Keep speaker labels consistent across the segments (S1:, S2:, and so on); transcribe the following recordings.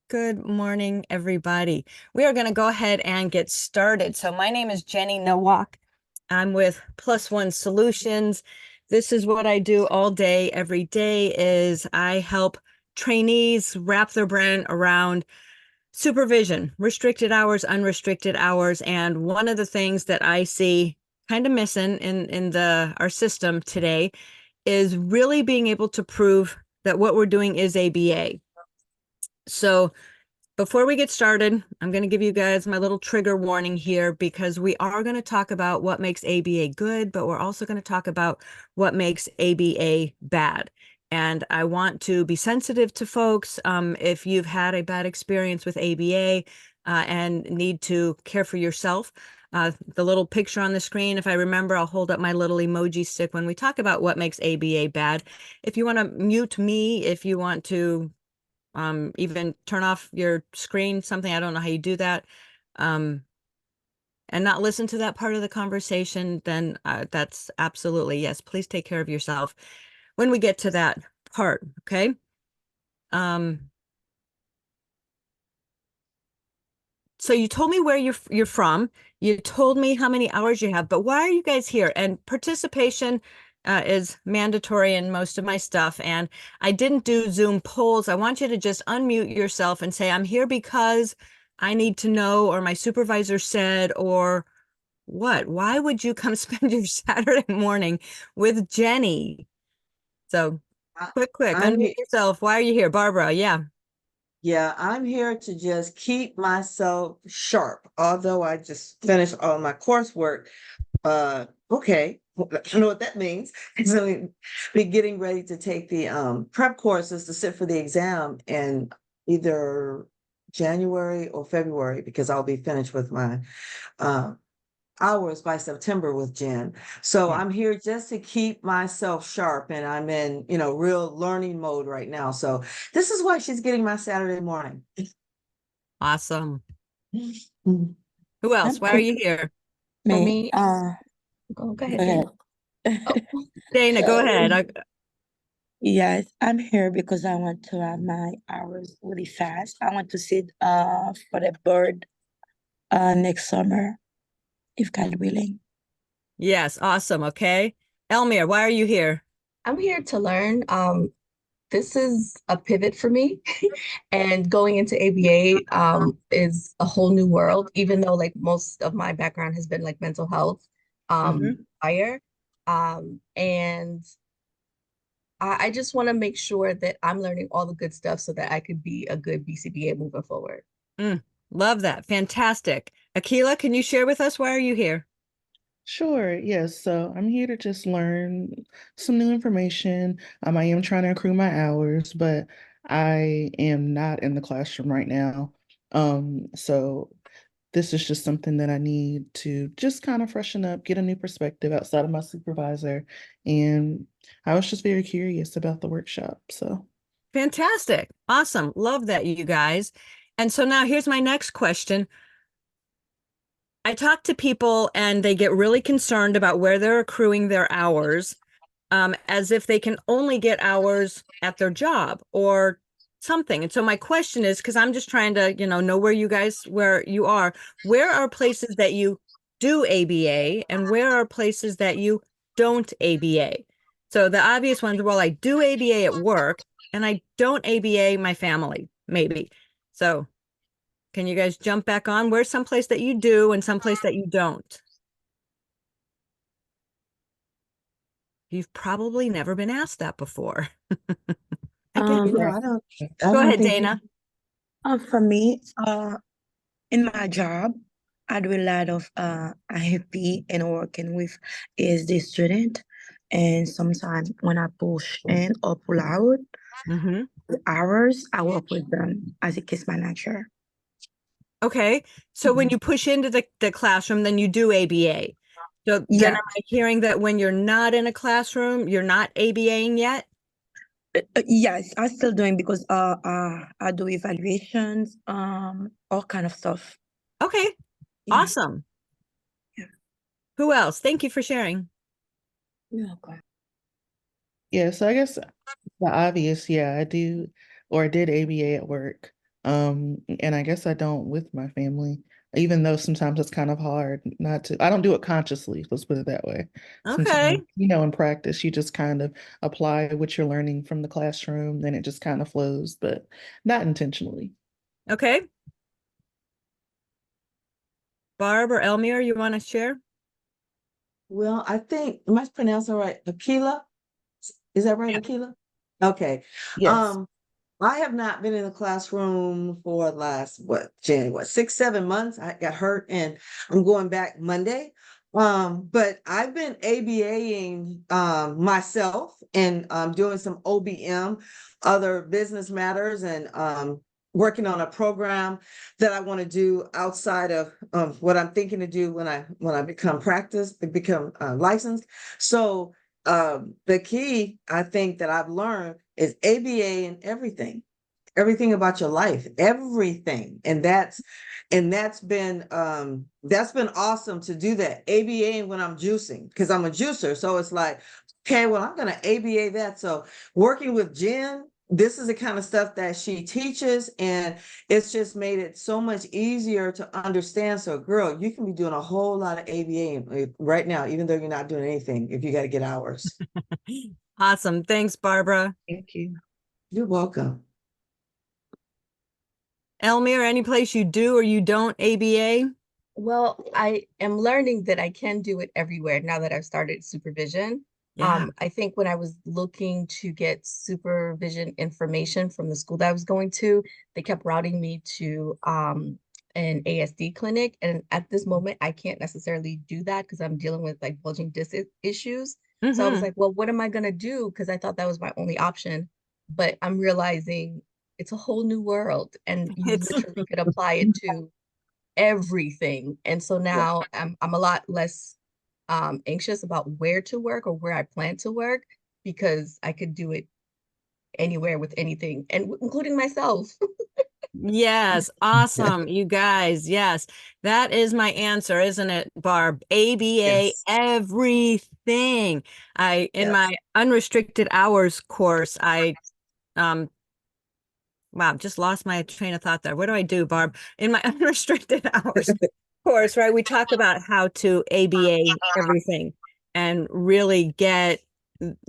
S1: Good morning, everybody. We are going to go ahead and get started. So my name is Jenny Nowak. I'm with Plus One Solutions. This is what I do all day, every day is I help trainees wrap their brain around supervision, restricted hours, unrestricted hours. And one of the things that I see kind of missing in our system today is really being able to prove that what we're doing is ABA. So before we get started, I'm going to give you guys my little trigger warning here because we are going to talk about what makes ABA good, but we're also going to talk about what makes ABA bad. And I want to be sensitive to folks. If you've had a bad experience with ABA and need to care for yourself, the little picture on the screen, if I remember, I'll hold up my little emoji stick when we talk about what makes ABA bad. If you want to mute me, if you want to even turn off your screen, something, I don't know how you do that, and not listen to that part of the conversation, then that's absolutely, yes, please take care of yourself when we get to that part, okay? So you told me where you're from. You told me how many hours you have, but why are you guys here? And participation is mandatory in most of my stuff. And I didn't do Zoom polls. I want you to just unmute yourself and say, I'm here because I need to know, or my supervisor said, or what? Why would you come spend your Saturday morning with Jenny? So
S2: I,
S1: quick,
S2: I'm
S1: unmute yourself. Why are you here? Barbara, yeah.
S2: yeah, I'm here to just keep myself sharp. Although I just finished all my coursework. Okay, I know what that means. So be getting ready to take the prep courses to sit for the exam in either January or February because I'll be finished with my uh hours by September with Jen. So
S1: Yeah.
S2: I'm here just to keep myself sharp and I'm in, real learning mode right now. So this is why she's getting my Saturday morning.
S1: Awesome.
S2: Mhm.
S1: Who else?
S3: I'm
S1: Why are
S3: here.
S1: you here?
S3: For
S4: Me,
S3: me, go
S4: go
S3: ahead,
S4: ahead.
S3: Dana. Oh,
S1: Dana, go ahead.
S4: Yes, I'm here because I want to have my hours really fast. I want to sit for the board next summer, if God willing.
S1: Yes, awesome. Okay. Elmir, why are you here?
S3: I'm here to learn. This is a pivot for me, and going into ABA is a whole new world. Even though like most of my background has been like mental health,
S1: Mhm.
S3: prior, and I just want to make sure that I'm learning all the good stuff so that I could be a good BCBA moving forward.
S1: Love that. Fantastic. Akila, can you share with us why are you here?
S5: Sure, yes. So I'm here to just learn some new information. I am trying to accrue my hours, but I am not in the classroom right now. So this is just something that I need to just kind of freshen up, get a new perspective outside of my supervisor. And I was just very curious about the workshop. So
S1: Fantastic. Awesome. Love that, you guys. And so now here's my next question. I talk to people and they get really concerned about where they're accruing their hours, as if they can only get hours at their job or something. And so my question is, because I'm just trying to, know where you are, where are places that you do ABA and where are places that you don't ABA? So the obvious ones, well, I do ABA at work and I don't ABA my family, maybe. So can you guys jump back on? Where's someplace that you do and someplace that you don't? You've probably never been asked that before. I get
S4: Um,
S2: Yeah,
S1: that.
S2: I
S1: Go
S2: don't
S1: ahead,
S2: think
S1: Dana.
S4: for me, in my job, I do a lot of IFP and working with ASD student, and sometimes when I push in or pull out
S1: Mm-hmm.
S4: the hours, I work with them as a case manager.
S1: Okay. So when you push into the classroom, then you do ABA. So then
S4: Yeah,
S1: am I hearing that when you're not in a classroom, you're not ABAing yet?
S4: yes, I still doing because I do evaluations, all kind of stuff.
S1: Okay.
S4: Yeah,
S1: Awesome.
S4: yeah.
S1: Who else? Thank you for sharing.
S4: Yeah, okay.
S5: yeah, so I guess the obvious, yeah, I do or I did ABA at work. And I guess I don't with my family, even though sometimes it's kind of hard not to. I don't do it consciously, let's put it that way. Sometimes,
S1: Okay.
S5: in practice, you just kind of apply what you're learning from the classroom, then it just kind of flows, but not intentionally.
S1: Okay. Barb or Elmir, you want to share?
S2: Well, I think, am I pronouncing it right? Akila? Is that right,
S1: Yeah.
S2: Akila? Okay.
S5: Yes.
S2: Um, I have not been in the classroom for the last, January, 6, 7 months. I got hurt and I'm going back Monday. But I've been ABAing myself and doing some OBM, other business matters, and working on a program that I want to do outside of what I'm thinking to do when I become licensed. So the key I think that I've learned is ABA in everything about your life, everything. And that's been awesome to do that. ABA when I'm juicing, because I'm a juicer. So it's like, okay, well, I'm gonna ABA that. So working with Jen, this is the kind of stuff that she teaches, and it's just made it so much easier to understand. So, girl, you can be doing a whole lot of ABA right now, even though you're not doing anything, if you got to get hours.
S1: Awesome. Thanks, Barbara.
S5: Thank you.
S2: You're welcome.
S1: Elmir, any place you do or you don't ABA?
S3: Well, I am learning that I can do it everywhere now that I've started supervision.
S1: Yeah.
S3: I think when I was looking to get supervision information from the school that I was going to, they kept routing me to an ASD clinic. And at this moment, I can't necessarily do that because I'm dealing with like bulging disc issues. So I was
S1: Mm-hmm.
S3: like, well, what am I going to do? Because I thought that was my only option. But I'm realizing it's a whole new world and you
S1: It's
S3: literally could apply it to everything. And so
S2: Yeah.
S3: now I'm a lot less anxious about where to work or where I plan to work because I could do it anywhere with anything and including myself.
S1: yes, awesome. You guys, yes. That is my answer, isn't it, Barb? ABA
S2: Yes.
S1: everything. In
S2: Yes.
S1: my unrestricted hours course, um wow, just lost my train of thought there. What do I do, Barb? In my unrestricted hours course, right? We talk about how to ABA everything and really get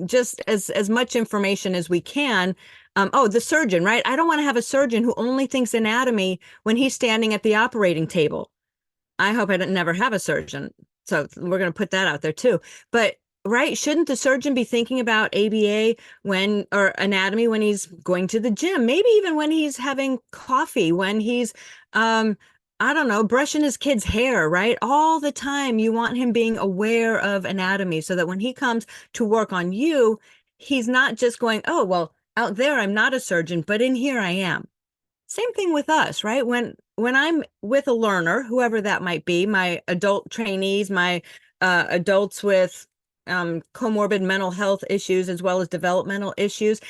S1: just as much information as we can. Oh, the surgeon, right? I don't want to have a surgeon who only thinks anatomy when he's standing at the operating table. I hope I don't never have a surgeon. So we're going to put that out there too. But right, shouldn't the surgeon be thinking about ABA or anatomy when he's going to the gym? Maybe even when he's having coffee, when he's I don't know, brushing his kid's hair, right? All the time you want him being aware of anatomy so that when he comes to work on you, he's not just going, "Oh, well, out there I'm not a surgeon, but in here I am." Same thing with us, right? When I'm with a learner, whoever that might be, my adult trainees, my adults with comorbid mental health issues as well as developmental issues,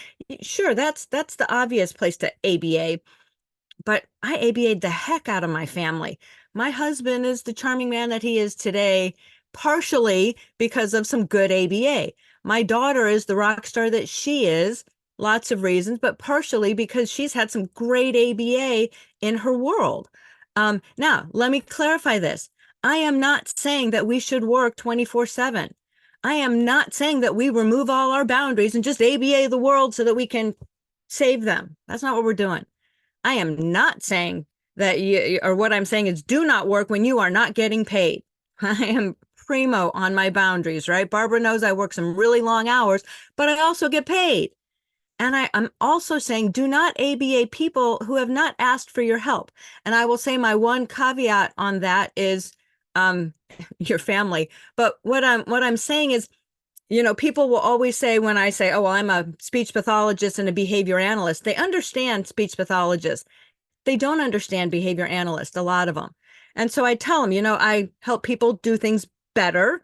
S1: sure, that's the obvious place to ABA. But I ABA'd the heck out of my family. My husband is the charming man that he is today, partially because of some good ABA. My daughter is the rock star that she is, lots of reasons, but partially because she's had some great ABA in her world. Now, let me clarify this. I am not saying that we should work 24/7. I am not saying that we remove all our boundaries and just ABA the world so that we can save them. That's not what we're doing. I am not saying that or what I'm saying is do not work when you are not getting paid. I am primo on my boundaries, right? Barbara knows I work some really long hours, but I also get paid. And I'm also saying do not ABA people who have not asked for your help. And I will say my one caveat on that is your family. But what I'm saying is, people will always say when I say, oh, well, I'm a speech pathologist and a behavior analyst, they understand speech pathologists. They don't understand behavior analysts, a lot of them. And so I tell them, I help people do things better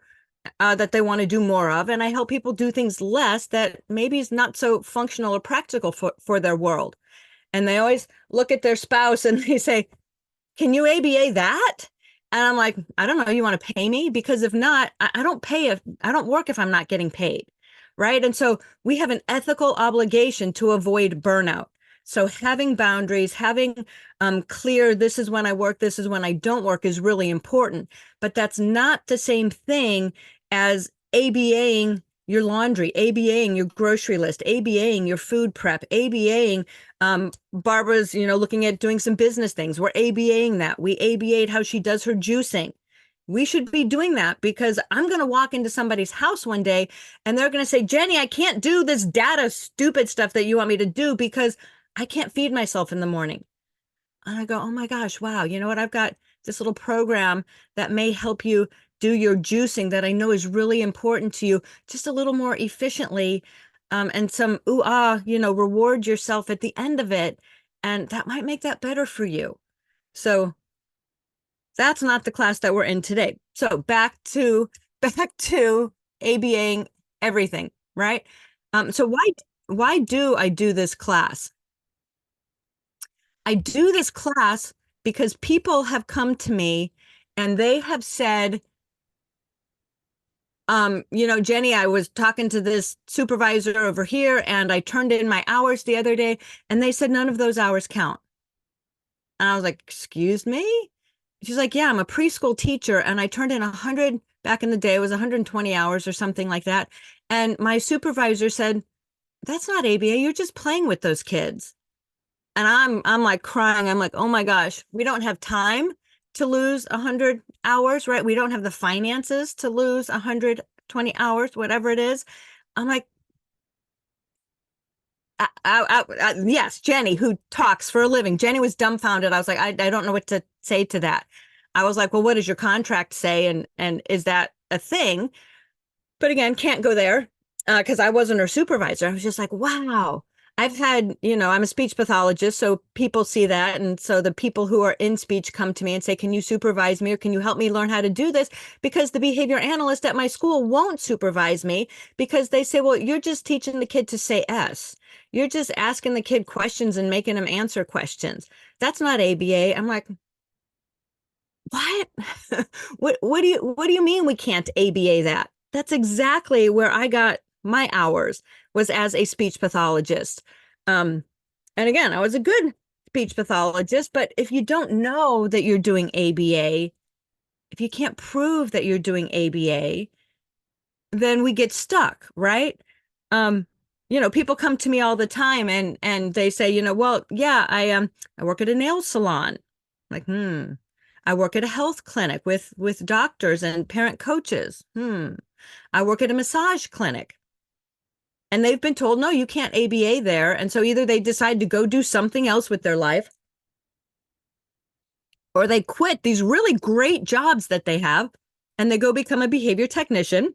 S1: that they want to do more of. And I help people do things less that maybe is not so functional or practical for their world. And they always look at their spouse and they say, can you ABA that? And I'm like, I don't know. You want to pay me? Because if not, I don't I don't work if I'm not getting paid. Right. And so we have an ethical obligation to avoid burnout. So having boundaries, having clear, this is when I work, this is when I don't work, is really important. But that's not the same thing as ABAing your laundry, ABAing your grocery list, ABAing your food prep, ABAing Barbara's, looking at doing some business things. We're ABAing that. We ABA'd how she does her juicing. We should be doing that, because I'm going to walk into somebody's house one day and they're going to say, Jenny, I can't do this data stupid stuff that you want me to do because I can't feed myself in the morning. And I go, oh my gosh, wow. You know what? I've got this little program that may help you do your juicing that I know is really important to you just a little more efficiently. And some reward yourself at the end of it. And that might make that better for you. So that's not the class that we're in today. So back to ABAing everything, right? So why do I do this class? I do this class because people have come to me and they have said, Jenny, I was talking to this supervisor over here and I turned in my hours the other day and they said none of those hours count. And I was like, excuse me? She's like, yeah, I'm a preschool teacher and I turned in 100, back in the day, it was 120 hours or something like that. And my supervisor said, that's not ABA, you're just playing with those kids. And I'm like crying. I'm like, oh my gosh, we don't have time to lose 100 hours, right? We don't have the finances to lose 120 hours, whatever it is. I'm like, yes, Jenny, who talks for a living. Jenny was dumbfounded. I was like, I don't know what to say to that. I was like, well, what does your contract say? And is that a thing? But again, can't go there because I wasn't her supervisor. I was just like, wow. I've had, I'm a speech pathologist, so people see that. And so the people who are in speech come to me and say, can you supervise me or can you help me learn how to do this? Because the behavior analyst at my school won't supervise me because they say, well, you're just teaching the kid to say S. You're just asking the kid questions and making them answer questions. That's not ABA. I'm like, what? What do you mean we can't ABA that? That's exactly where I got my hours, was as a speech pathologist. And again, I was a good speech pathologist, but if you don't know that you're doing ABA, if you can't prove that you're doing ABA, then we get stuck, right? People come to me all the time and they say, well, yeah, I work at a nail salon. Like, I work at a health clinic with doctors and parent coaches. I work at a massage clinic. And they've been told, no, you can't ABA there. And so either they decide to go do something else with their life, or they quit these really great jobs that they have and they go become a behavior technician.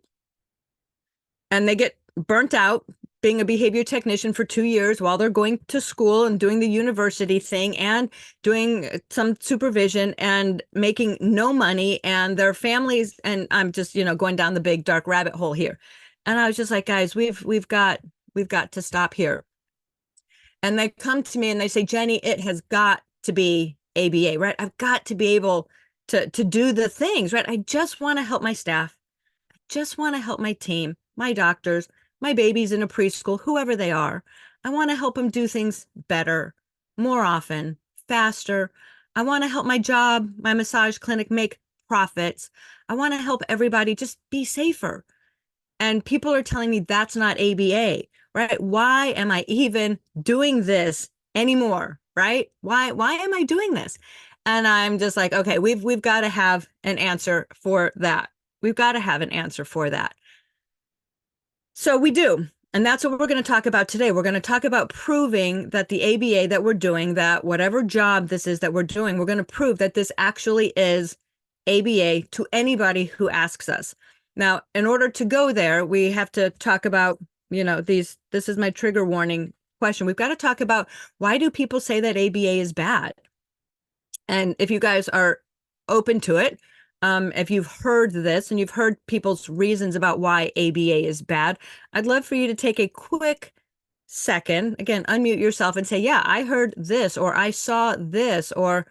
S1: And they get burnt out being a behavior technician for 2 years while they're going to school and doing the university thing and doing some supervision and making no money, and their families. And I'm just, going down the big dark rabbit hole here. And I was just like, guys, we've got to stop here. And they come to me and they say, Jenny, it has got to be ABA, right? I've got to be able to do the things, right? I just want to help my staff. I just want to help my team, my doctors, my babies in a preschool, whoever they are. I want to help them do things better, more often, faster. I want to help my job, my massage clinic, make profits. I want to help everybody just be safer. And people are telling me that's not ABA, right? Why am I even doing this anymore, right? Why am I doing this? And I'm just like, okay, we've got to have an answer for that. We've got to have an answer for that. So we do. And that's what we're going to talk about today. We're going to talk about proving that the ABA that we're doing, that whatever job this is that we're doing, we're going to prove that this actually is ABA to anybody who asks us. Now, in order to go there, we have to talk about, this is my trigger warning question. We've got to talk about, why do people say that ABA is bad? And if you guys are open to it, if you've heard this and you've heard people's reasons about why ABA is bad, I'd love for you to take a quick second, again, unmute yourself and say, yeah, I heard this, or I saw this, or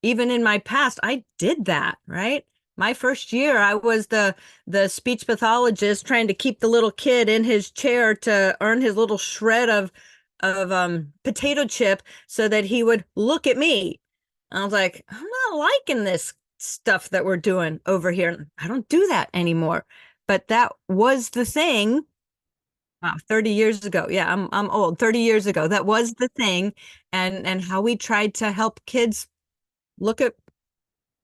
S1: even in my past, I did that, right? My first year, I was the speech pathologist trying to keep the little kid in his chair to earn his little shred of potato chip so that he would look at me. I was like, I'm not liking this stuff that we're doing over here. I don't do that anymore. But that was the thing. Wow, 30 years ago. Yeah, I'm old. 30 years ago. That was the thing. And how we tried to help kids look at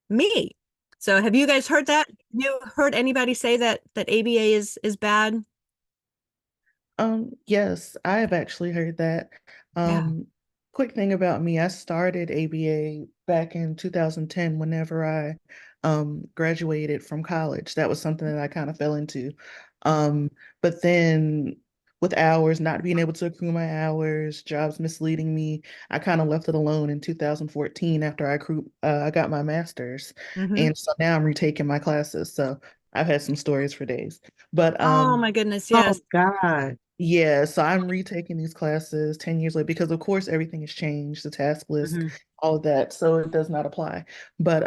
S1: me. So have you guys heard that? Have you heard anybody say that ABA is bad?
S5: Yes, I have actually heard that.
S1: Yeah.
S5: Quick thing about me, I started ABA back in 2010 whenever I graduated from college. That was something that I kind of fell into. But then with hours, not being able to accrue my hours, jobs misleading me, I kind of left it alone in 2014 after I got my master's.
S1: Hmm.
S5: And so now I'm retaking my classes. So I've had some stories for days. But
S1: Oh my goodness,
S2: Oh
S1: yes.
S2: God.
S5: yeah, so I'm retaking these classes 10 years later because of course everything has changed, the task list,
S1: Hmm.
S5: all of that, so it does not apply. But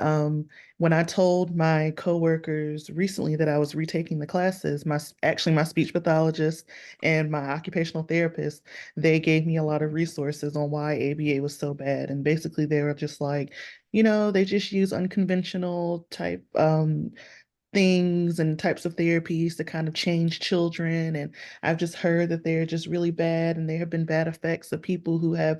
S5: when I told my coworkers recently that I was retaking the classes, actually my speech pathologist and my occupational therapist, they gave me a lot of resources on why ABA was so bad. And basically they were just like, they just use unconventional type things and types of therapies to kind of change children. And I've just heard that they're just really bad and there have been bad effects of people who have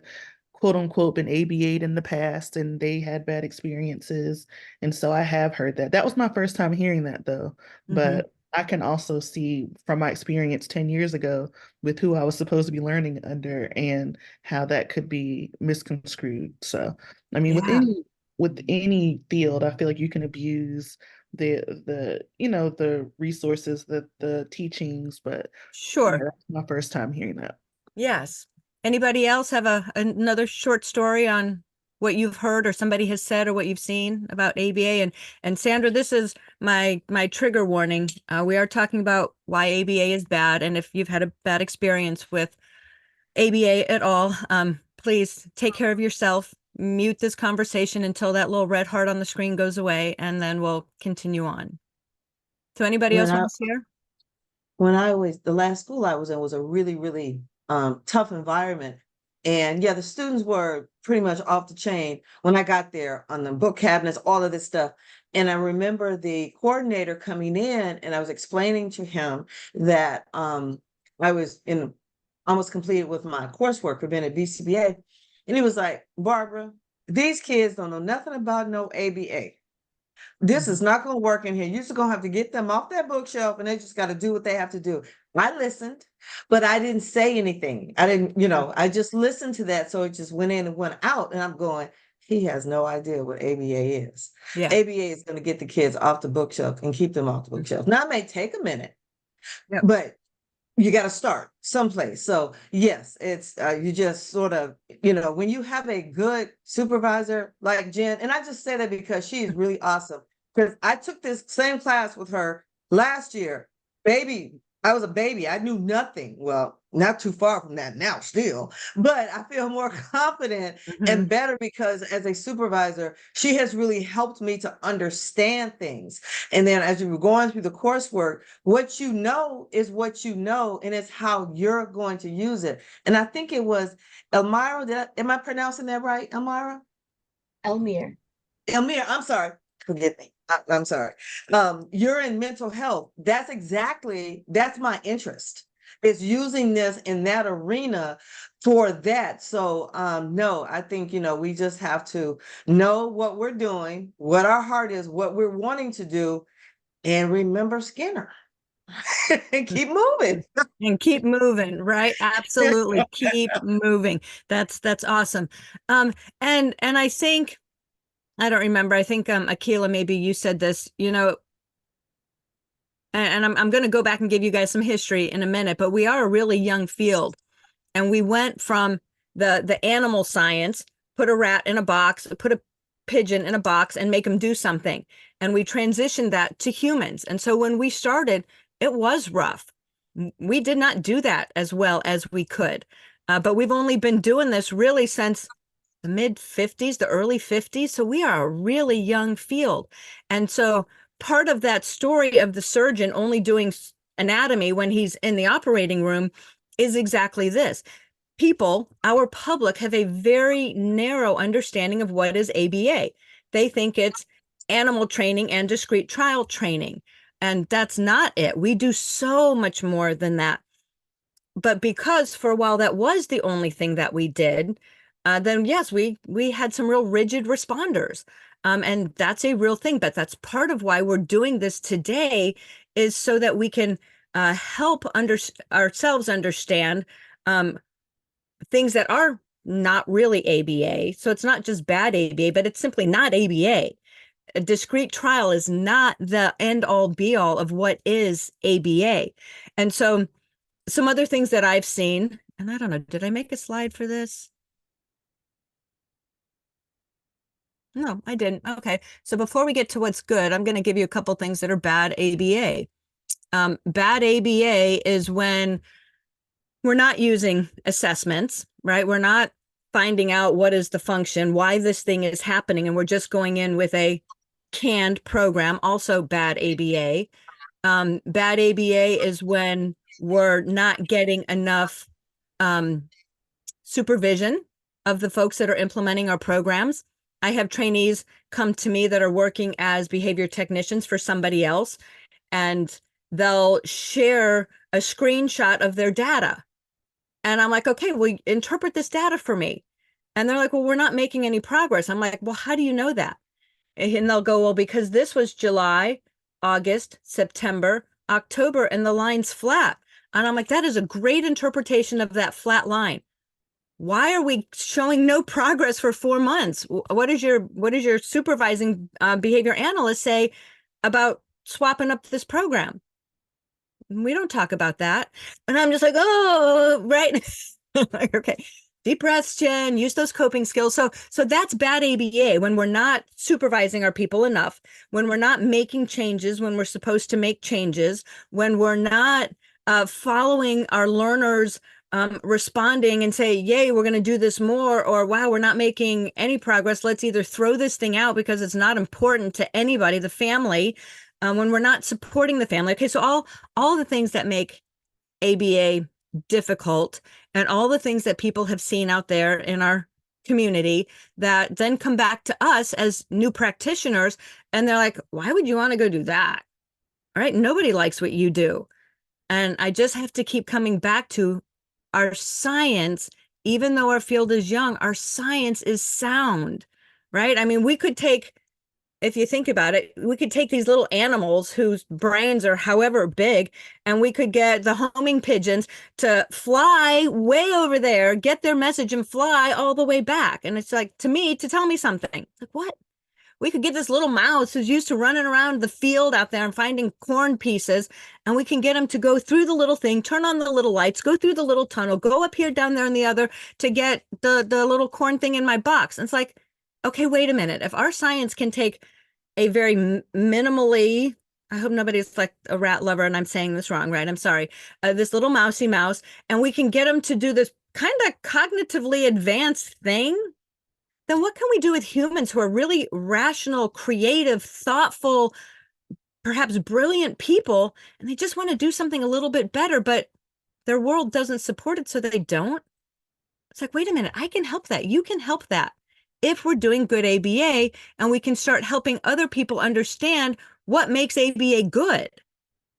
S5: quote unquote been ABA'd in the past and they had bad experiences. And so I have heard that. That was my first time hearing that though.
S1: Hmm.
S5: But I can also see from my experience 10 years ago with who I was supposed to be learning under and how that could be misconstrued. So, I mean,
S1: Yeah,
S5: with any field, I feel like you can abuse the resources, the teachings, but yeah,
S1: sure.
S5: that's my first time hearing that.
S1: Yes. Anybody else have another short story on what you've heard or somebody has said or what you've seen about ABA? And Sandra, this is my trigger warning. We are talking about why ABA is bad, and if you've had a bad experience with ABA at all, please take care of yourself. Mute this conversation until that little red heart on the screen goes away, and then we'll continue on. So anybody
S2: When
S1: else
S2: I
S1: want to share?
S2: the last school I was in was a really, really tough environment. And yeah, the students were pretty much off the chain when I got there on the book cabinets, all of this stuff. And I remember the coordinator coming in and I was explaining to him that I was in almost completed with my coursework for being a BCBA. And he was like, Barbara, these kids don't know nothing about no ABA. This
S1: Mhm.
S2: is not going to work in here. You're just going to have to get them off that bookshelf and they just got to do what they have to do. I listened, but I didn't say anything. I didn't, I just listened to that. So it just went in and went out. And I'm going, he has no idea what ABA is.
S1: Yeah.
S2: ABA is going to get the kids off the bookshelf and keep them off the bookshelf. Now, it may take a minute,
S1: Yep.
S2: but you got to start someplace. So yes, it's you just sort of, when you have a good supervisor like Jen, and I just say that because she is really awesome. Because I took this same class with her last year. Baby, I was a baby. I knew nothing. Well, not too far from that now still, but I feel more confident
S1: Mhm.
S2: and better because as a supervisor, she has really helped me to understand things. And then as we were going through the coursework, what you know is what you know, and it's how you're going to use it. And I think it was Elmira. Am I pronouncing that right, Elmira?
S3: Elmir.
S2: Elmira, I'm sorry. Forgive me. I'm sorry. You're in mental health. That's my interest. It's using this in that arena for that. So no, I think, we just have to know what we're doing, what our heart is, what we're wanting to do, and remember Skinner and keep moving.
S1: And keep moving, right? Absolutely. Keep moving. That's awesome. And I think I don't remember. I think Akila, maybe you said this, and I'm going to go back and give you guys some history in a minute, but we are a really young field. And we went from the animal science, put a rat in a box, put a pigeon in a box and make them do something. And we transitioned that to humans. And so when we started, it was rough. We did not do that as well as we could. But we've only been doing this really since the mid 50s, the early 50s. So we are a really young field. And so part of that story of the surgeon only doing anatomy when he's in the operating room is exactly this. people, our public, have a very narrow understanding of what is ABA. They think it's animal training and discrete trial training. And that's not it. We do so much more than that. But because for a while that was the only thing that we did, then yes, we had some real rigid responders. And that's a real thing. But that's part of why we're doing this today, is so that we can help ourselves understand things that are not really ABA. So it's not just bad ABA, but it's simply not ABA. A discrete trial is not the end all be all of what is ABA. And so some other things that I've seen, and I don't know, did I make a slide for this? No, I didn't. Okay. So before we get to what's good, I'm going to give you a couple things that are bad ABA. Bad ABA is when we're not using assessments, right? We're not finding out what is the function, why this thing is happening, and we're just going in with a canned program. Also bad ABA. Bad ABA is when we're not getting enough supervision of the folks that are implementing our programs. I have trainees come to me that are working as behavior technicians for somebody else, and they'll share a screenshot of their data. And I'm like, okay, well, interpret this data for me. And they're like, well, we're not making any progress. I'm like, well, how do you know that? And they'll go, well, because this was July, August, September, October, and the line's flat. And I'm like, that is a great interpretation of that flat line. Why are we showing no progress for 4 months? What is your supervising behavior analyst say about swapping up this program? We don't talk about that. And I'm just like, oh, right. Like, okay, deep breaths, Jen, use those coping skills. So that's bad ABA, when we're not supervising our people enough, when we're not making changes, when we're supposed to make changes, when we're not following our learners responding and say, yay, we're going to do this more, or wow, we're not making any progress. Let's either throw this thing out because it's not important to anybody, the family, when we're not supporting the family. Okay, so all the things that make ABA difficult, and all the things that people have seen out there in our community that then come back to us as new practitioners, and they're like, why would you want to go do that? All right, nobody likes what you do. And I just have to keep coming back to our science. Even though our field is young, our science is sound, right? I mean, we could take, if you think about it, we could take these little animals whose brains are however big, and we could get the homing pigeons to fly way over there, get their message, and fly all the way back. And it's like, to me, to tell me something. Like, what? We could get this little mouse who's used to running around the field out there and finding corn pieces, and we can get him to go through the little thing, turn on the little lights, go through the little tunnel, go up here, down there, and the other to get the little corn thing in my box. And it's like, okay, wait a minute. If our science can take a very minimally, I hope nobody's like a rat lover and I'm saying this wrong, right? I'm sorry. This little mousy mouse, and we can get him to do this kind of cognitively advanced thing, then what can we do with humans who are really rational, creative, thoughtful, perhaps brilliant people, and they just want to do something a little bit better, but their world doesn't support it, so they don't? It's like, wait a minute, I can help that. You can help that if we're doing good ABA, and we can start helping other people understand what makes ABA good,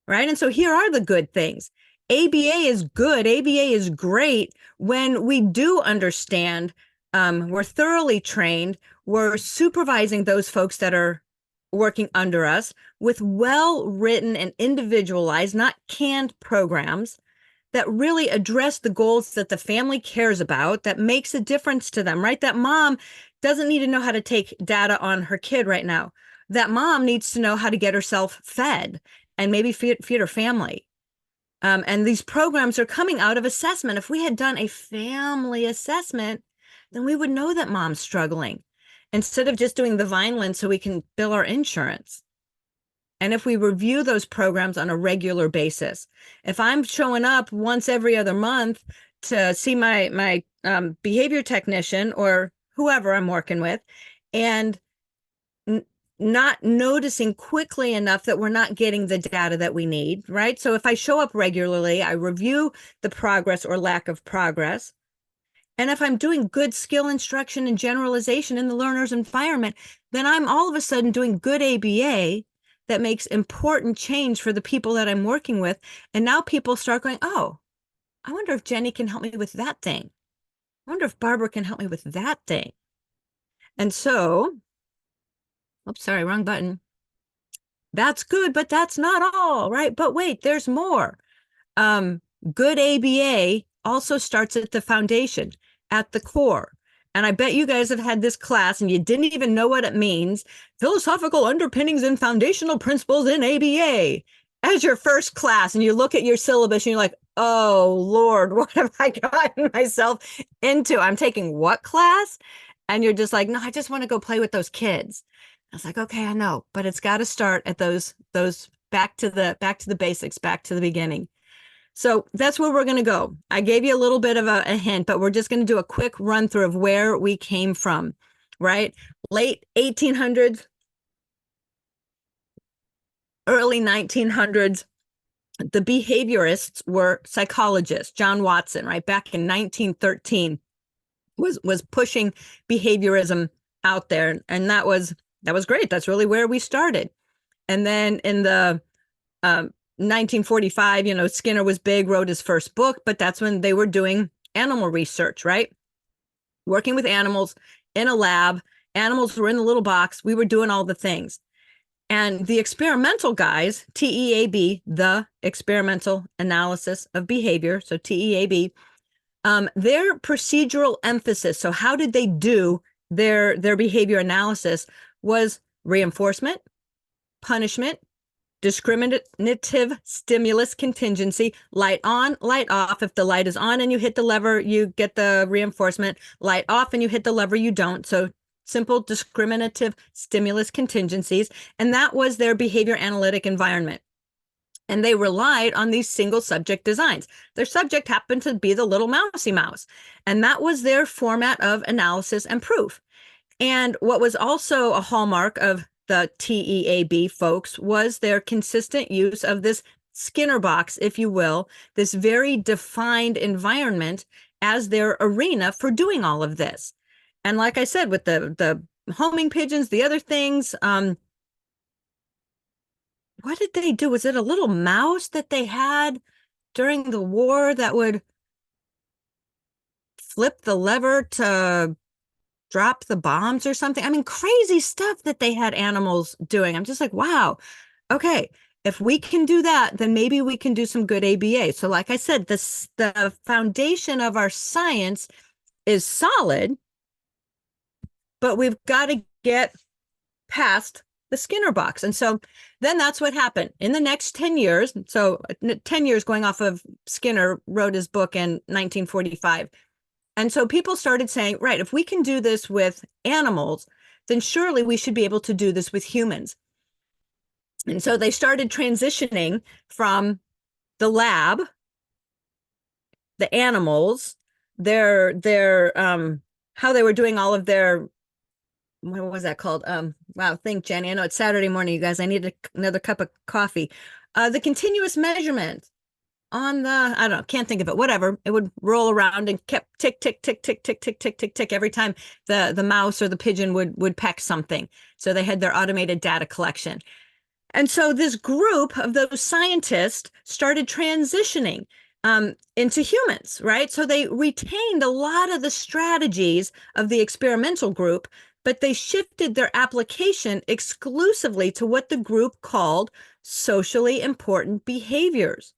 S1: right? And so here are the good things. ABA is good. ABA is great when we do understand. We're thoroughly trained. We're supervising those folks that are working under us with well-written and individualized, not canned programs that really address the goals that the family cares about, that makes a difference to them, right? That mom doesn't need to know how to take data on her kid right now. That mom needs to know how to get herself fed and maybe feed her family. And these programs are coming out of assessment. If we had done a family assessment, then we would know that mom's struggling, instead of just doing the Vineland so we can bill our insurance. And if we review those programs on a regular basis, if I'm showing up once every other month to see my behavior technician or whoever I'm working with, and not noticing quickly enough that we're not getting the data that we need, right? So if I show up regularly, I review the progress or lack of progress, And if I'm doing good skill instruction and generalization in the learner's environment, then I'm all of a sudden doing good ABA that makes important change for the people that I'm working with. And now people start going, oh, I wonder if Jenny can help me with that thing. I wonder if Barbara can help me with that thing. And so, oops, sorry, wrong button. That's good, but that's not all, right? But wait, there's more. Good ABA also starts at the foundation, at the core. And I bet you guys have had this class and you didn't even know what it means. Philosophical underpinnings and foundational principles in ABA as your first class. And you look at your syllabus and you're like, oh, Lord, what have I gotten myself into? I'm taking what class? And you're just like, no, I just want to go play with those kids. I was like, okay, I know, but it's got to start at those back to the basics, back to the beginning. So that's where we're going to go. I gave you a little bit of a hint, but we're just going to do a quick run through of where we came from, right? Late 1800s, early 1900s, the behaviorists were psychologists. John Watson, right, back in 1913 was pushing behaviorism out there, and that was great. That's really where we started. And then in the 1945, Skinner was big, wrote his first book, but that's when they were doing animal research, right? Working with animals in a lab. Animals were in the little box. We were doing all the things. And the experimental guys, TEAB, the experimental analysis of behavior, so TEAB, their procedural emphasis, so how did they do their behavior analysis, was reinforcement, punishment, discriminative stimulus contingency, light on, light off. If the light is on and you hit the lever, you get the reinforcement. Light off and you hit the lever, you don't. So simple discriminative stimulus contingencies. And that was their behavior analytic environment. And they relied on these single subject designs. Their subject happened to be the little mousy mouse. And that was their format of analysis and proof. And what was also a hallmark of the TEAB folks was their consistent use of this Skinner box, if you will, this very defined environment as their arena for doing all of this. And like I said, with the homing pigeons, the other things, what did they do? Was it a little mouse that they had during the war that would flip the lever to drop the bombs or something? I mean, crazy stuff that they had animals doing. I'm just like, wow, okay, if we can do that, then maybe we can do some good ABA. So like I said, the foundation of our science is solid, but we've got to get past the Skinner box. And so then that's what happened in the next 10 years. So 10 years going off of Skinner wrote his book in 1945. And so people started saying, right, if we can do this with animals, then surely we should be able to do this with humans. And so they started transitioning from the lab, the animals, their how they were doing all of their, what was that called? Wow, think, Jenny. I know it's Saturday morning, you guys. I need another cup of coffee. The continuous measurement on the, I don't know, can't think of it, whatever. It would roll around and kept tick, tick, tick, tick, tick, tick, tick, tick, tick every time the mouse or the pigeon would peck something. So they had their automated data collection. And so this group of those scientists started transitioning into humans, right? So they retained a lot of the strategies of the experimental group, but they shifted their application exclusively to what the group called socially important behaviors.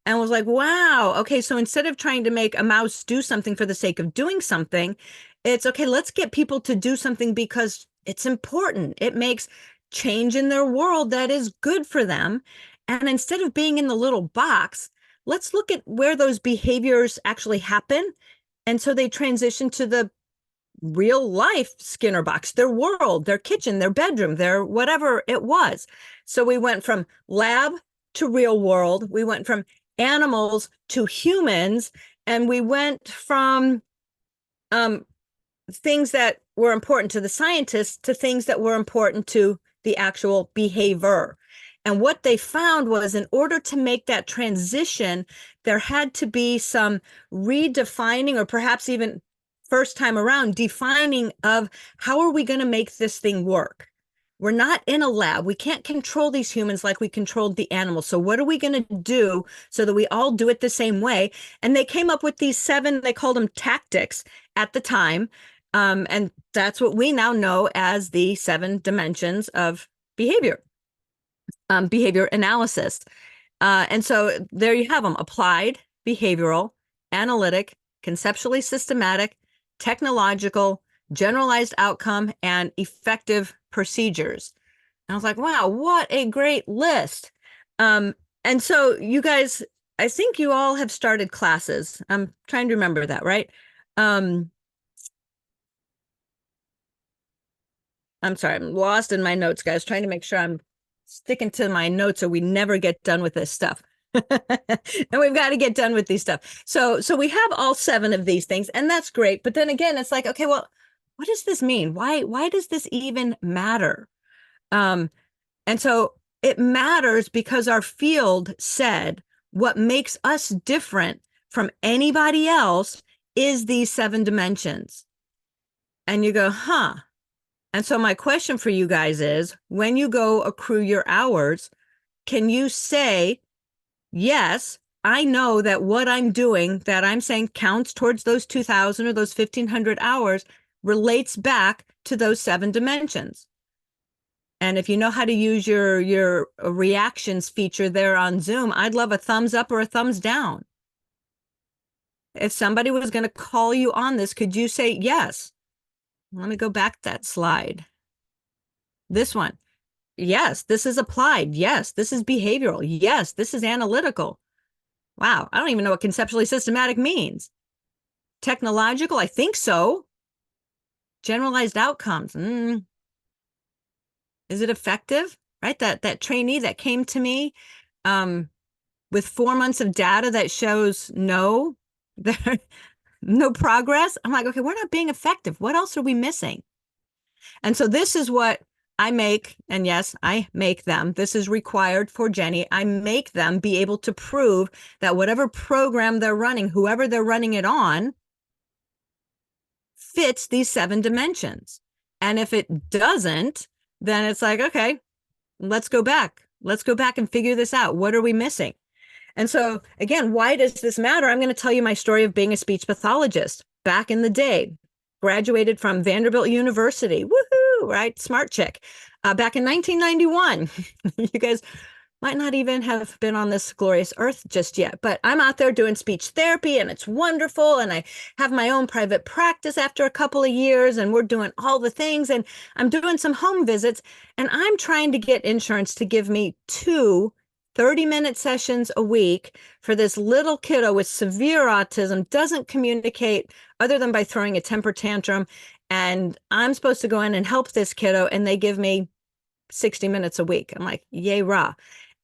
S1: And was like, wow, okay, so instead of trying to make a mouse do something for the sake of doing something, it's okay, let's get people to do something because it's important. It makes change in their world that is good for them. And instead of being in the little box, let's look at where those behaviors actually happen. And so they transition to the real life Skinner box, their world, their kitchen, their bedroom, their whatever it was. So we went from lab to real world. We went from animals to humans, and we went from things that were important to the scientists to things that were important to the actual behavior. And what they found was, in order to make that transition, there had to be some redefining or perhaps even first time around, defining of how are we going to make this thing work? We're not in a lab. We can't control these humans like we controlled the animals. So what are we going to do so that we all do it the same way? And they came up with these 7, they called them tactics at the time. And that's what we now know as the 7 dimensions of behavior, behavior analysis. And so there you have them: applied, behavioral, analytic, conceptually systematic, technological, generalized outcome, and effective procedures. And I was like, wow, what a great list. And so you guys, I think you all have started classes. I'm trying to remember that, right? I'm sorry, I'm lost in my notes, guys, trying to make sure I'm sticking to my notes so we never get done with this stuff. And we've got to get done with these stuff. So we have all 7 of these things, and that's great. But then again, it's like, okay, well, what does this mean? Why does this even matter? And so it matters because our field said what makes us different from anybody else is these 7 dimensions. And you go, huh? And so my question for you guys is, when you go accrue your hours, can you say, yes, I know that what I'm doing, that I'm saying counts towards those 2,000 or those 1,500 hours, relates back to those 7 dimensions? And if you know how to use your reactions feature there on Zoom, I'd love a thumbs up or a thumbs down. If somebody was going to call you on this, could you say yes? Let me go back that slide. This one. Yes, this is applied. Yes, this is behavioral. Yes, this is analytical. Wow, I don't even know what conceptually systematic means. Technological, I think so. Generalized outcomes. Is it effective? Right? That trainee that came to me with 4 months of data that shows no progress. I'm like, okay, we're not being effective. What else are we missing? And so this is what I make, and yes, I make them. This is required for Jenny. I make them be able to prove that whatever program they're running, whoever they're running it on, fits these 7 dimensions. And if it doesn't, then it's like, okay, let's go back. Let's go back and figure this out. What are we missing? And so again, why does this matter? I'm going to tell you my story of being a speech pathologist back in the day. Graduated from Vanderbilt University. Woohoo, right? Smart chick. Back in 1991. You guys might not even have been on this glorious earth just yet, but I'm out there doing speech therapy and it's wonderful. And I have my own private practice after a couple of years and we're doing all the things and I'm doing some home visits and I'm trying to get insurance to give me 2 30-minute sessions a week for this little kiddo with severe autism, doesn't communicate other than by throwing a temper tantrum. And I'm supposed to go in and help this kiddo and they give me 60 minutes a week. I'm like, yay, rah.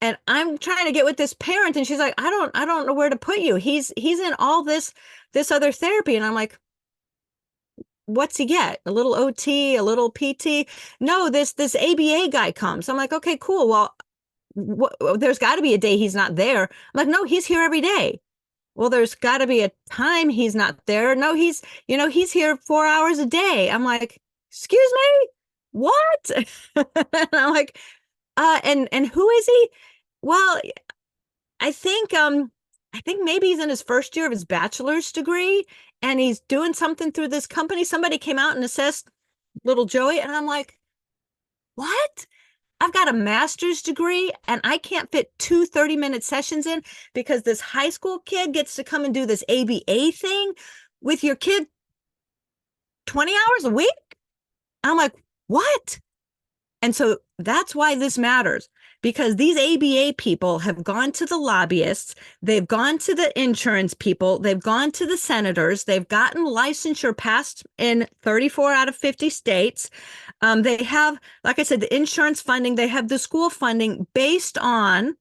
S1: And I'm trying to get with this parent and she's like, I don't know where to put you. He's in all this other therapy. And I'm like, what's he get? A little OT, a little PT? No, this ABA guy comes. I'm like, okay, cool. Well, there's got to be a day he's not there. I'm like, no, he's here every day. Well, there's got to be a time he's not there. No, he's here 4 hours a day. I'm like, excuse me, what? And I'm like, and who is he? Well, I think maybe he's in his first year of his bachelor's degree and he's doing something through this company. Somebody came out and assessed little Joey, and I'm like, what? I've got a master's degree and I can't fit 2 30-minute sessions in because this high school kid gets to come and do this ABA thing with your kid 20 hours a week. I'm like, what? And so that's why this matters, because these ABA people have gone to the lobbyists, they've gone to the insurance people, they've gone to the senators, they've gotten licensure passed in 34 out of 50 states. They have, like I said, the insurance funding, they have the school funding based on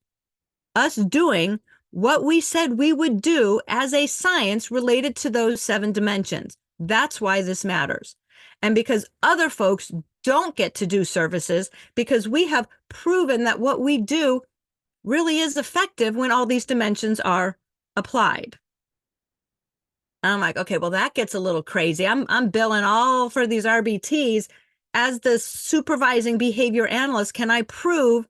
S1: us doing what we said we would do as a science related to those 7 dimensions. That's why this matters. And because other folks don't get to do services, because we have proven that what we do really is effective when all these dimensions are applied. I'm like, okay, well, that gets a little crazy. I'm billing all for these RBTs. As the supervising behavior analyst, can I prove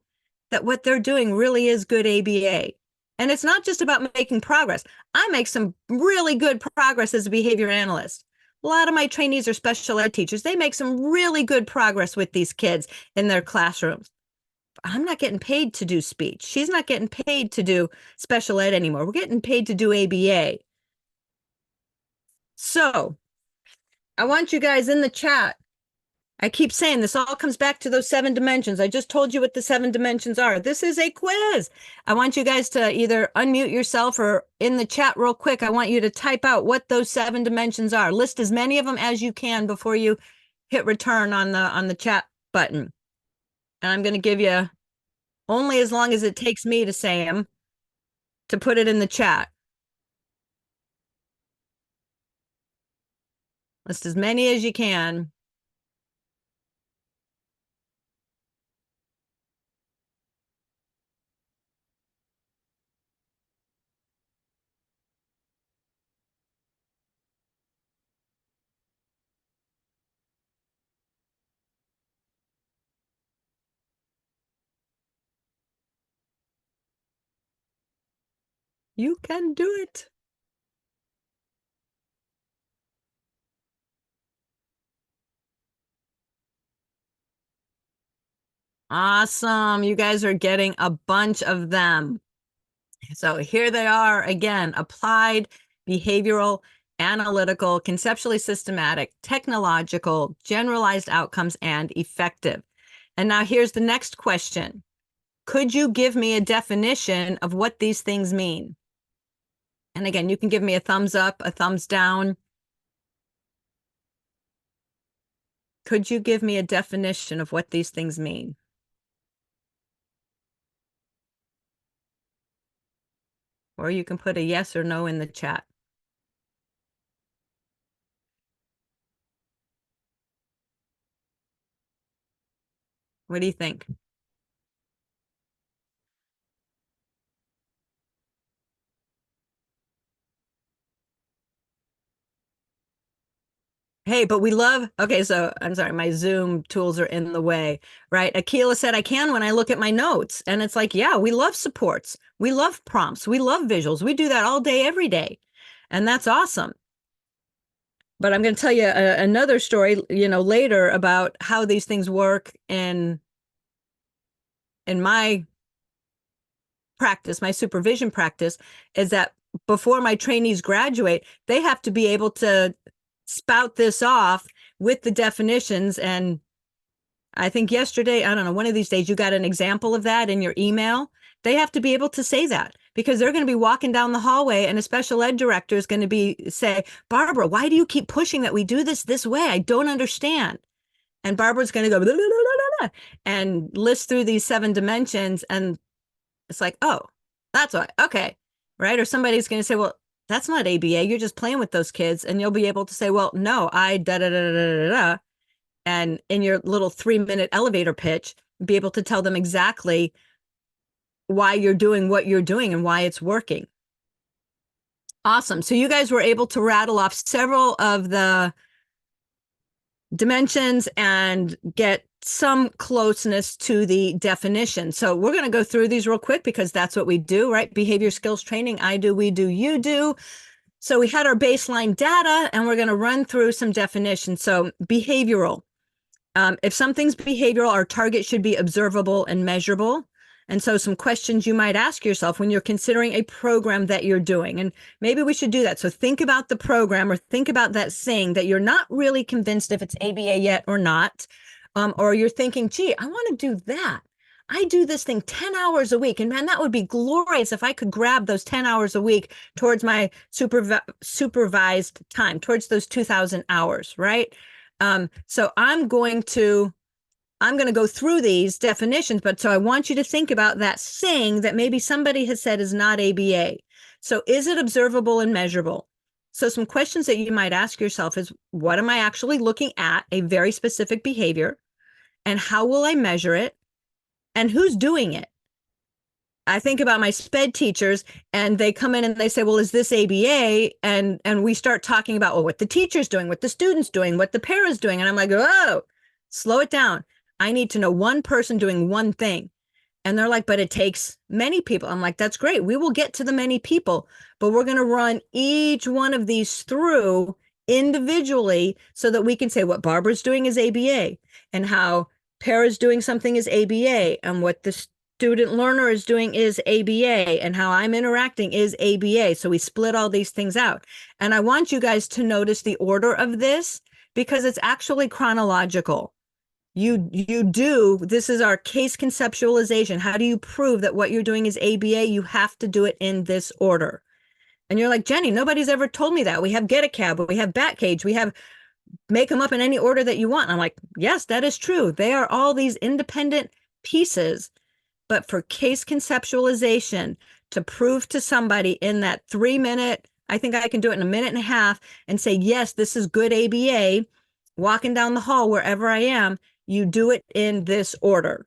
S1: that what they're doing really is good ABA? And it's not just about making progress. I make some really good progress as a behavior analyst. A lot of my trainees are special ed teachers. They make some really good progress with these kids in their classrooms. I'm not getting paid to do speech. She's not getting paid to do special ed anymore. We're getting paid to do ABA. So I want you guys in the chat. I keep saying this all comes back to those 7 dimensions. I just told you what the 7 dimensions are. This is a quiz. I want you guys to either unmute yourself or in the chat real quick. I want you to type out what those 7 dimensions are. List as many of them as you can before you hit return on the chat button. And I'm going to give you only as long as it takes me to say them to put it in the chat. List as many as you can. You can do it. Awesome. You guys are getting a bunch of them. So here they are again: applied, behavioral, analytical, conceptually systematic, technological, generalized outcomes, and effective. And now here's the next question. Could you give me a definition of what these things mean? And again, you can give me a thumbs up, a thumbs down. Could you give me a definition of what these things mean? Or you can put a yes or no in the chat. What do you think? Hey, but we love, okay, so I'm sorry, my Zoom tools are in the way, right? Akila said I can when I look at my notes. And it's like, yeah, we love supports. We love prompts. We love visuals. We do that all day, every day. And that's awesome. But I'm going to tell you another story, later about how these things work in my practice, my supervision practice, is that before my trainees graduate, they have to be able to spout this off with the definitions. And I think yesterday, I don't know, one of these days you got an example of that in your email. They have to be able to say that because they're going to be walking down the hallway and a special ed director is going to say, Barbara, why do you keep pushing that we do this way? I don't understand. And Barbara's going to go blah, blah, blah, blah, blah, and list through these 7 dimensions. And it's like, oh, that's why. Okay. Right. Or somebody's going to say, well, that's not ABA. You're just playing with those kids. And you'll be able to say, well, no, I da da da da da da. And in your little 3-minute elevator pitch, be able to tell them exactly why you're doing what you're doing and why it's working. Awesome. So you guys were able to rattle off several of the dimensions and get some closeness to the definition. So we're going to go through these real quick because that's what we do, right? Behavior skills training. I do, we do, you do. So we had our baseline data and we're going to run through some definitions. So behavioral. If something's behavioral, our target should be observable and measurable. And so some questions you might ask yourself when you're considering a program that you're doing, and maybe we should do that. So think about the program or think about that thing that you're not really convinced if it's ABA yet or not. Or you're thinking, gee, I want to do that. I do this thing 10 hours a week. And man, that would be glorious if I could grab those 10 hours a week towards my supervised time, towards those 2,000 hours, right? So I'm going to go through these definitions, but so I want you to think about that thing that maybe somebody has said is not ABA. So is it observable and measurable? So some questions that you might ask yourself is, what am I actually looking at? A very specific behavior. And how will I measure it? And who's doing it? I think about my SPED teachers, and they come in and they say, well, is this ABA? And we start talking about, well, what the teacher's doing, what the student's doing, what the para's doing. And I'm like, oh, slow it down. I need to know one person doing one thing. And they're like, but it takes many people. I'm like, that's great. We will get to the many people, but we're going to run each one of these through individually so that we can say what Barbara's doing is ABA, and how Para's doing something is ABA, and what the student learner is doing is ABA, and how I'm interacting is ABA. So we split all these things out. And I want you guys to notice the order of this, because it's actually chronological. This is our case conceptualization. How do you prove that what you're doing is ABA? You have to do it in this order. And you're like, Jenny, nobody's ever told me that. We have get a cab, we have bat cage, we have make them up in any order that you want. And I'm like, yes, that is true. They are all these independent pieces. But for case conceptualization, to prove to somebody in that 3-minute, I think I can do it in a minute and a half, and say, yes, this is good ABA, walking down the hall wherever I am, you do it in this order.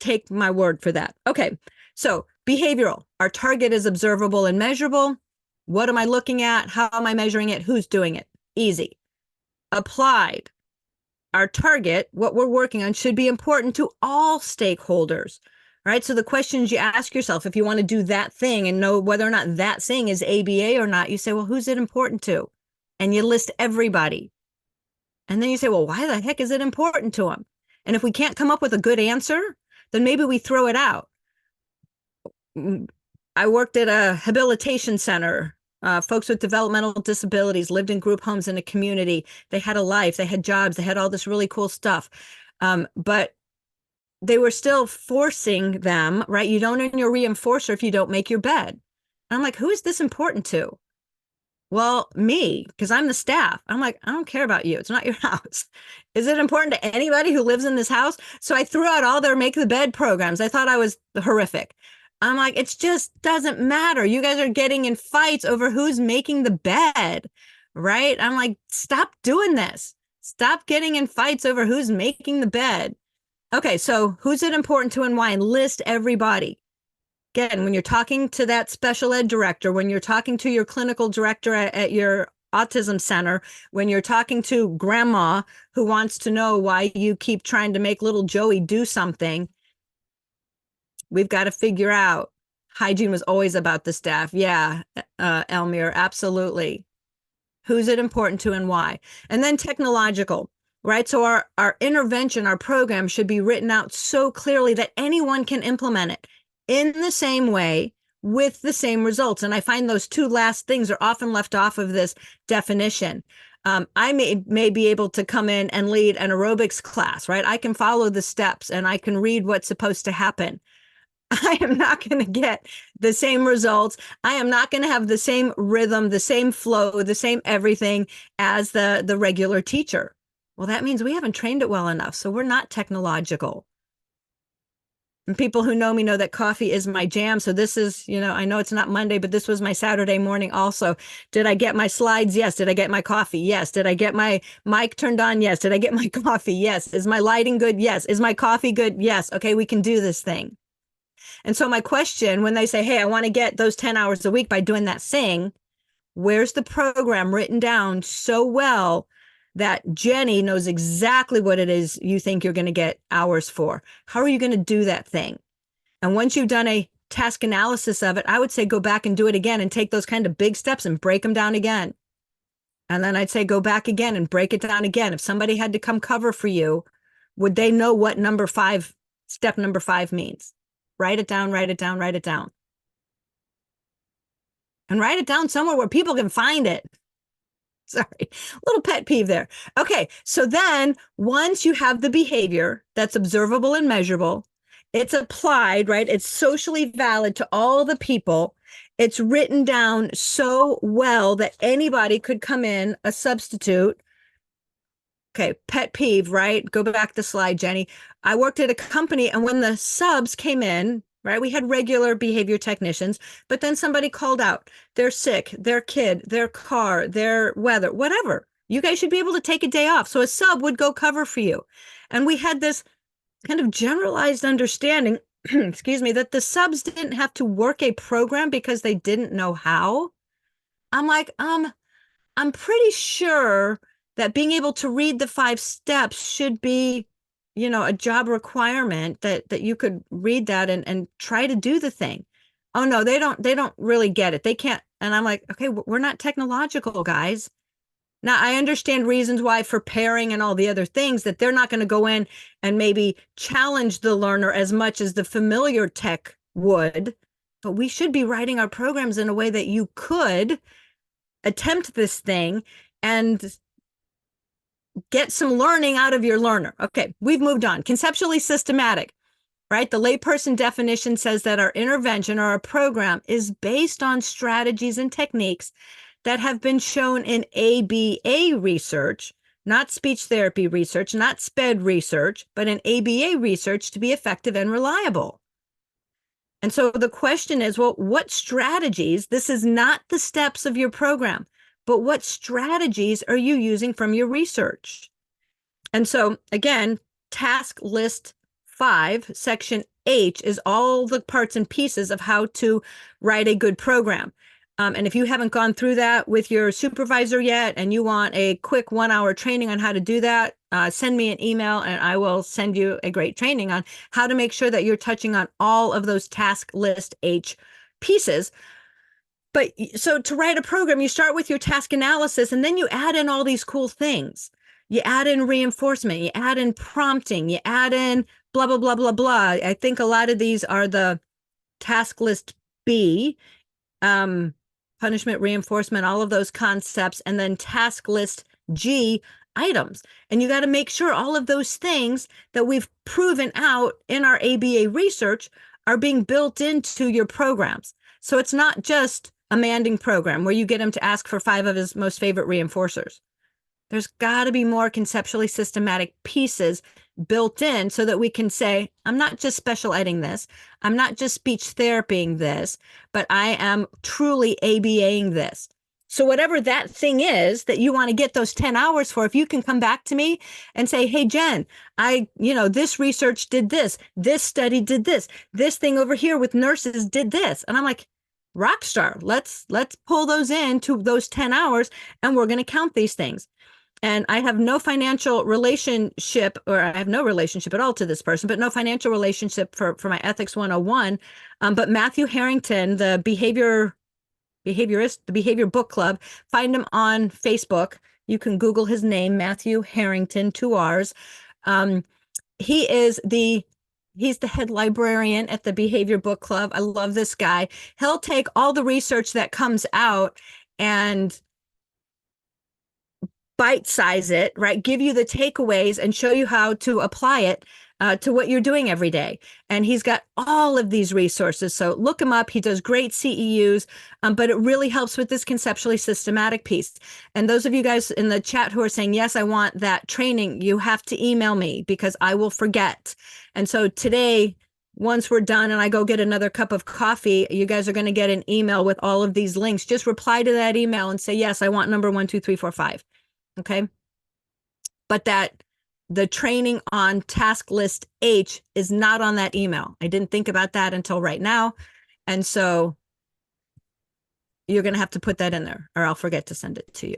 S1: Take my word for that. Okay, so behavioral. Our target is observable and measurable. What am I looking at? How am I measuring it? Who's doing it? Easy. Applied. Our target, what we're working on, should be important to all stakeholders, right? So the questions you ask yourself, if you want to do that thing and know whether or not that thing is ABA or not, you say, well, who's it important to? And you list everybody. And then you say, well, why the heck is it important to them? And if we can't come up with a good answer, then maybe we throw it out. I worked at a habilitation center. Folks with developmental disabilities lived in group homes in a community. They had a life, they had jobs, they had all this really cool stuff. But they were still forcing them, right? You don't earn your reinforcer if you don't make your bed. And I'm like, who is this important to? Well, me, because I'm the staff. I'm like, I don't care about you. It's not your house. Is it important to anybody who lives in this house? So I threw out all their make the bed programs. I thought I was horrific. I'm like, it just doesn't matter. You guys are getting in fights over who's making the bed, right? I'm like, stop doing this. Stop getting in fights over who's making the bed. Okay, so who's it important to and why? And list everybody. Again, when you're talking to that special ed director, when you're talking to your clinical director at your autism center, when you're talking to grandma who wants to know why you keep trying to make little Joey do something, we've got to figure out. Hygiene was always about the staff. Yeah, Elmir, absolutely. Who's it important to and why? And then technological, right? So our intervention, our program should be written out so clearly that anyone can implement it in the same way with the same results. And I find those two last things are often left off of this definition. I may be able to come in and lead an aerobics class, right? I can follow the steps and I can read what's supposed to happen. I am not going to get the same results. I am not going to have the same rhythm, the same flow, the same everything as the regular teacher. Well, that means we haven't trained it well enough. So we're not technological. And people who know me know that coffee is my jam. So this is, I know it's not Monday, but this was my Saturday morning also. Did I get my slides? Yes. Did I get my coffee? Yes. Did I get my mic turned on? Yes. Did I get my coffee? Yes. Is my lighting good? Yes. Is my coffee good? Yes. Okay, we can do this thing. And so my question, when they say, hey, I want to get those 10 hours a week by doing that thing, where's the program written down so well that Jenny knows exactly what it is you think you're going to get hours for? How are you going to do that thing? And once you've done a task analysis of it, I would say go back and do it again and take those kind of big steps and break them down again. And then I'd say go back again and break it down again. If somebody had to come cover for you, would they know what step number 5 means? Write it down, write it down, write it down. And write it down somewhere where people can find it. Sorry, little pet peeve there. Okay, so then once you have the behavior that's observable and measurable, it's applied, right? It's socially valid to all the people. It's written down so well that anybody could come in, a substitute. Okay, pet peeve, right? Go back the slide, Jenny. I worked at a company, and when the subs came in, right, we had regular behavior technicians, but then somebody called out. They're sick, their kid, their car, their weather, whatever. You guys should be able to take a day off. So a sub would go cover for you. And we had this kind of generalized understanding excuse me, that the subs didn't have to work a program because they didn't know how. I'm like, I'm pretty sure that being able to read the 5 steps should be, a job requirement that you could read that and try to do the thing. Oh no, they don't really get it. They can't. And I'm like, okay, we're not technological, guys. Now, I understand reasons why for pairing and all the other things that they're not going to go in and maybe challenge the learner as much as the familiar tech would, but we should be writing our programs in a way that you could attempt this thing and get some learning out of your learner. Okay, we've moved on. Conceptually systematic, right? The layperson definition says that our intervention or our program is based on strategies and techniques that have been shown in ABA research, not speech therapy research, not SPED research, but in ABA research to be effective and reliable. And so the question is, well, what strategies, this is not the steps of your program, but what strategies are you using from your research? And so again, task list 5, section H is all the parts and pieces of how to write a good program. And if you haven't gone through that with your supervisor yet, and you want a quick 1-hour training on how to do that, send me an email and I will send you a great training on how to make sure that you're touching on all of those task list H pieces. But so to write a program, you start with your task analysis and then you add in all these cool things. You add in reinforcement, you add in prompting, you add in blah, blah, blah, blah, blah. I think a lot of these are the task list B, punishment, reinforcement, all of those concepts, and then task list G, items. And you got to make sure all of those things that we've proven out in our ABA research are being built into your programs. So it's not just a manding program where you get him to ask for 5 of his most favorite reinforcers. There's got to be more conceptually systematic pieces built in so that we can say, I'm not just special editing this, I'm not just speech therapying this, but I am truly ABAing this. So whatever that thing is that you want to get those 10 hours for, if you can come back to me and say, hey, Jen, this research did this study did this thing over here with nurses did this. And I'm like, rock star, let's pull those into those 10 hours and we're going to count these things. And I have no financial relationship, or I have no relationship at all to this person, but no financial relationship for my Ethics 101. But Matthew Harrington, the behaviorist, the Behavior Book Club, find him on Facebook. You can Google his name, Matthew Harrington, 2 R's. He's the head librarian at the Behavior Book Club. I love this guy. He'll take all the research that comes out and bite size it, right? Give you the takeaways and show you how to apply it to what you're doing every day. And he's got all of these resources. So look him up. He does great CEUs, but it really helps with this conceptually systematic piece. And those of you guys in the chat who are saying, yes, I want that training, you have to email me because I will forget. And so today, once we're done and I go get another cup of coffee, you guys are going to get an email with all of these links. Just reply to that email and say, yes, I want number 1, 2, 3, 4, 5. Okay. But the training on task list H is not on that email. I didn't think about that until right now. And so you're going to have to put that in there or I'll forget to send it to you.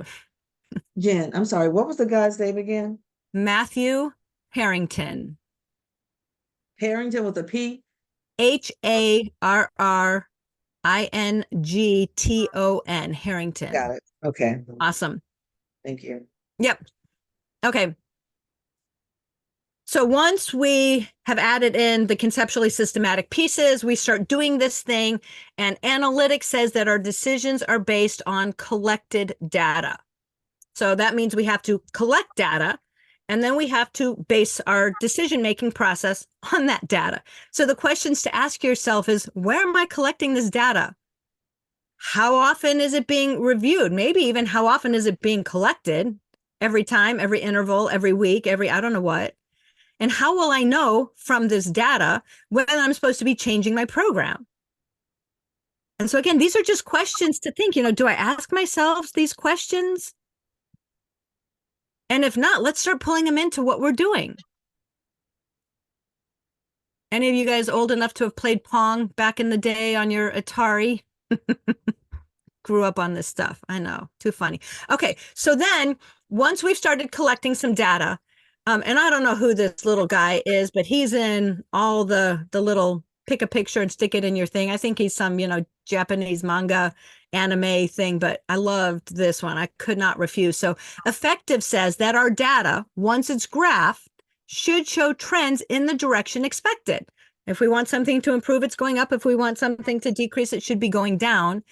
S2: Jen, I'm sorry. What was the guy's name again?
S1: Matthew Harrington.
S2: Harrington with a P?
S1: Harrington. Harrington.
S2: Got it. Okay.
S1: Awesome.
S2: Thank you.
S1: Yep. Okay. So once we have added in the conceptually systematic pieces, we start doing this thing, and analytics says that our decisions are based on collected data. So that means we have to collect data, and then we have to base our decision-making process on that data. So the questions to ask yourself is, where am I collecting this data? How often is it being reviewed? Maybe even how often is it being collected? Every time, every interval, every week, I don't know what. And how will I know from this data when I'm supposed to be changing my program? And so again, these are just questions to think, do I ask myself these questions? And if not, let's start pulling them into what we're doing. Any of you guys old enough to have played Pong back in the day on your Atari? Grew up on this stuff. I know, too funny. Okay, so then once we've started collecting some data, and I don't know who this little guy is, but he's in all the little pick a picture and stick it in your thing. I think he's some, Japanese manga anime thing, but I loved this one. I could not refuse. So Effective says that our data, once it's graphed, should show trends in the direction expected. If we want something to improve, it's going up. If we want something to decrease, it should be going down,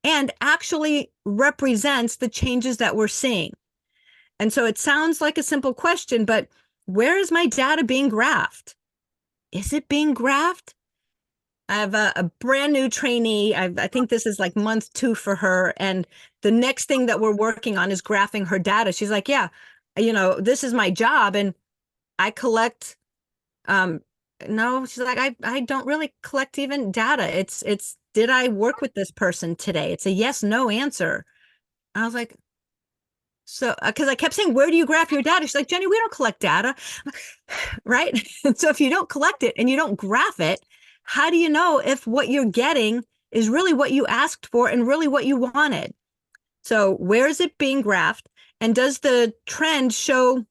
S1: and actually represents the changes that we're seeing. And so it sounds like a simple question, but where is my data being graphed? Is it being graphed? I have a brand new trainee. I think this is like month 2 for her. And the next thing that we're working on is graphing her data. She's like, yeah, this is my job. And I collect, no, she's like, I don't really collect even data. It's, did I work with this person today? It's a yes, no answer. I was like, so, because I kept saying, where do you graph your data? She's like, Jenny, we don't collect data, right? So if you don't collect it and you don't graph it, how do you know if what you're getting is really what you asked for and really what you wanted? So where is it being graphed? And does the trend show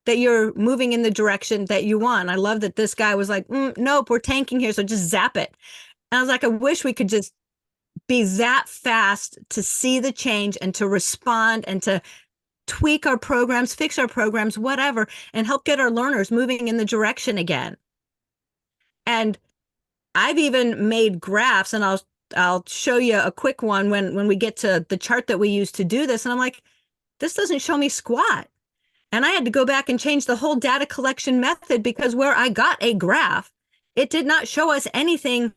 S1: that you're moving in the direction that you want? I love that this guy was like, nope, we're tanking here, so just zap it. And I was like, I wish we could just be that fast to see the change and to respond and to tweak our programs, fix our programs, whatever, and help get our learners moving in the direction again. And I've even made graphs, and I'll show you a quick one when we get to the chart that we use to do this. And I'm like, this doesn't show me squat. And I had to go back and change the whole data collection method, because where I got a graph, it did not show us anything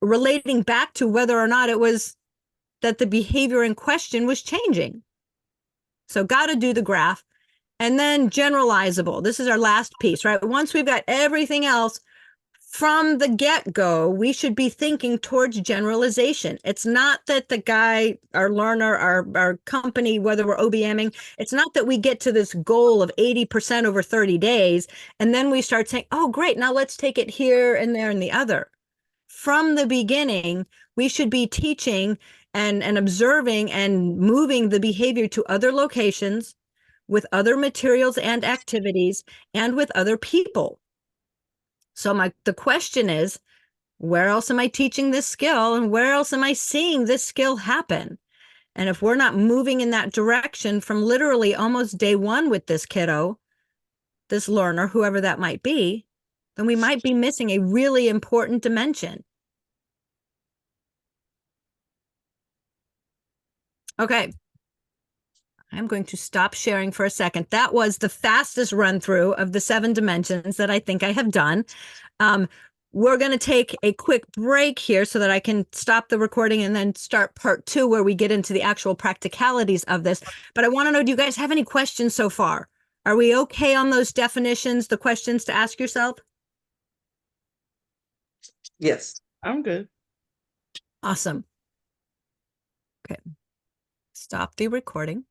S1: relating back to whether or not it was that the behavior in question was changing. So got to do the graph. And then generalizable. This is our last piece, right? Once we've got everything else from the get-go, we should be thinking towards generalization. It's not that the guy, our learner, our company, whether we're OBMing, it's not that we get to this goal of 80% over 30 days, and then we start saying, oh, great, now let's take it here and there and the other. From the beginning, we should be teaching and observing and moving the behavior to other locations, with other materials and activities, and with other people. So the question is, where else am I teaching this skill, and where else am I seeing this skill happen? And if we're not moving in that direction from literally almost day 1 with this kiddo, this learner, whoever that might be, then we might be missing a really important dimension. Okay. I'm going to stop sharing for a second. That was the fastest run through of the 7 dimensions that I think I have done. We're going to take a quick break here so that I can stop the recording and then start part 2, where we get into the actual practicalities of this. But I want to know, do you guys have any questions so far? Are we okay on those definitions, the questions to ask yourself?
S2: Yes.
S5: I'm good.
S1: Awesome. Okay. Stop the recording.